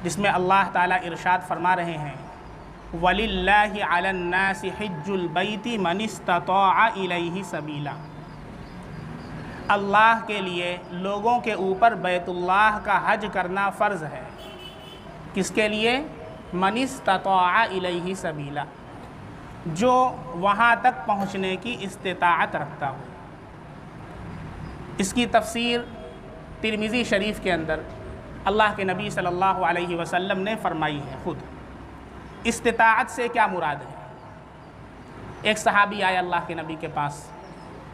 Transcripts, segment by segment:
جس میں اللہ تعالیٰ ارشاد فرما رہے ہیں وَلِلَّهِ عَلَى النَّاسِ حِجُّ الْبَيْتِ مَنِ اسْتَطَاعَ إِلَيْهِ سَبِيلًا، اللہ کے لیے لوگوں کے اوپر بیت اللہ کا حج کرنا فرض ہے۔ کس کے لیے؟ مَنِ اسْتَطَاعَ إِلَيْهِ سَبِيلًا، جو وہاں تک پہنچنے کی استطاعت رکھتا ہو۔ اس کی تفسیر ترمذی شریف کے اندر اللہ کے نبی صلی اللہ علیہ وسلم نے فرمائی ہے خود۔ استطاعت سے کیا مراد ہے؟ ایک صحابی آیا اللہ کے نبی کے پاس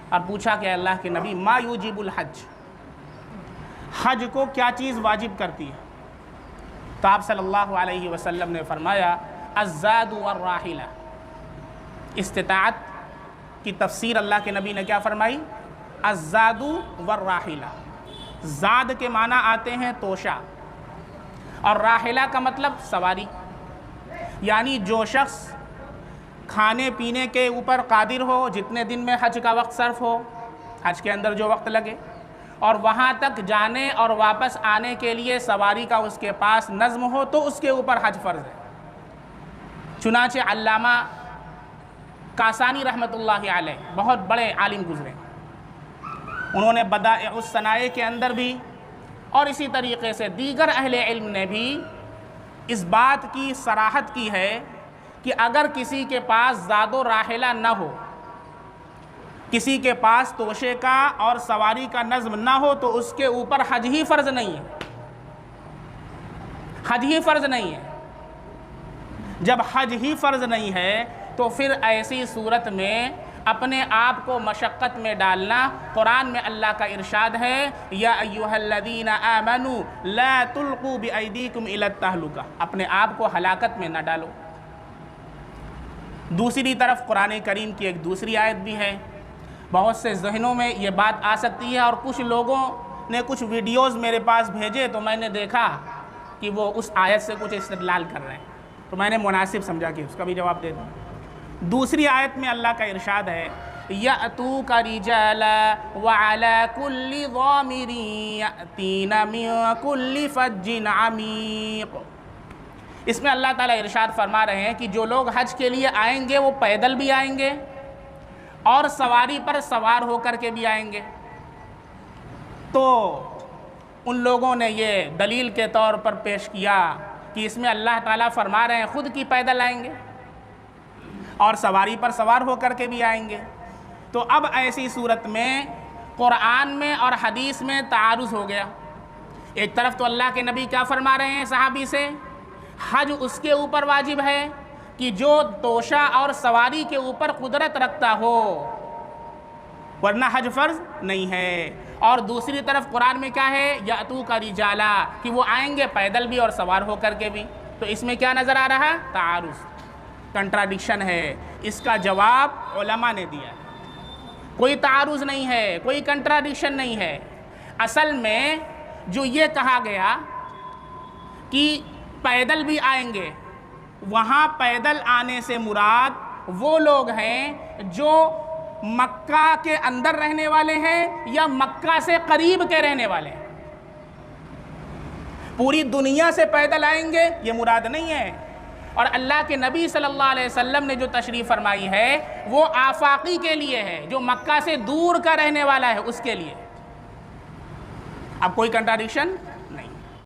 اور پوچھا کہ اللہ کے نبی ما یوجب الحج، حج کو کیا چیز واجب کرتی ہے؟ تو آپ صلی اللہ علیہ وسلم نے فرمایا الزاد والراحلہ۔ استطاعت کی تفسیر اللہ کے نبی نے کیا فرمائی؟ الزاد والراحلہ۔ زاد کے معنی آتے ہیں توشہ، اور راحلہ کا مطلب سواری، یعنی جو شخص کھانے پینے کے اوپر قادر ہو، جتنے دن میں حج کا وقت صرف ہو، حج کے اندر جو وقت لگے، اور وہاں تک جانے اور واپس آنے کے لیے سواری کا اس کے پاس نظم ہو، تو اس کے اوپر حج فرض ہے۔ چنانچہ علامہ کاسانی رحمۃ اللہ علیہ بہت بڑے عالم گزرے، انہوں نے بدائع الصنائع کے اندر بھی اور اسی طریقے سے دیگر اہل علم نے بھی اس بات کی صراحت کی ہے کہ اگر کسی کے پاس زاد و راحلہ نہ ہو، کسی کے پاس توشے کا اور سواری کا نظم نہ ہو، تو اس کے اوپر حج ہی فرض نہیں ہے، حج ہی فرض نہیں ہے۔ جب حج ہی فرض نہیں ہے تو پھر ایسی صورت میں اپنے آپ کو مشقت میں ڈالنا، قرآن میں اللہ کا ارشاد ہے یا ایھا الذین آمنوا لا تلقوا بایدیکم الی التہلکہ، اپنے آپ کو ہلاکت میں نہ ڈالو۔ دوسری طرف قرآن کریم کی ایک دوسری آیت بھی ہے، بہت سے ذہنوں میں یہ بات آ سکتی ہے، اور کچھ لوگوں نے کچھ ویڈیوز میرے پاس بھیجے تو میں نے دیکھا کہ وہ اس آیت سے کچھ استدلال کر رہے ہیں، تو میں نے مناسب سمجھا کہ اس کا بھی جواب دے دوں۔ دوسری آیت میں اللہ کا ارشاد ہے یأتوک رجالا وعلی کل ضامر یأتین من کل فج عمیق۔ اس میں اللہ تعالیٰ ارشاد فرما رہے ہیں کہ جو لوگ حج کے لیے آئیں گے وہ پیدل بھی آئیں گے اور سواری پر سوار ہو کر کے بھی آئیں گے۔ تو ان لوگوں نے یہ دلیل کے طور پر پیش کیا کہ اس میں اللہ تعالیٰ فرما رہے ہیں خود کی پیدل آئیں گے اور سواری پر سوار ہو کر کے بھی آئیں گے۔ تو اب ایسی صورت میں قرآن میں اور حدیث میں تعارض ہو گیا۔ ایک طرف تو اللہ کے نبی کیا فرما رہے ہیں صحابی سے، حج اس کے اوپر واجب ہے کہ جو توشہ اور سواری کے اوپر قدرت رکھتا ہو، ورنہ حج فرض نہیں ہے۔ اور دوسری طرف قرآن میں کیا ہے یأتوک رجالا، کہ وہ آئیں گے پیدل بھی اور سوار ہو کر کے بھی۔ تو اس میں کیا نظر آ رہا؟ تعارض، کنٹراڈکشن ہے۔ اس کا جواب علماء نے دیا، کوئی تعارض نہیں ہے، کوئی کنٹراڈکشن نہیں ہے۔ اصل میں جو یہ کہا گیا کہ پیدل بھی آئیں گے، وہاں پیدل آنے سے مراد وہ لوگ ہیں جو مکہ کے اندر رہنے والے ہیں یا مکہ سے قریب کے رہنے والے ہیں۔ پوری دنیا سے پیدل آئیں گے یہ مراد نہیں ہے۔ اور اللہ کے نبی صلی اللہ علیہ وسلم نے جو تشریف فرمائی ہے وہ آفاقی کے لیے ہے، جو مکہ سے دور کا رہنے والا ہے اس کے لیے۔ اب کوئی کنٹراڈکشن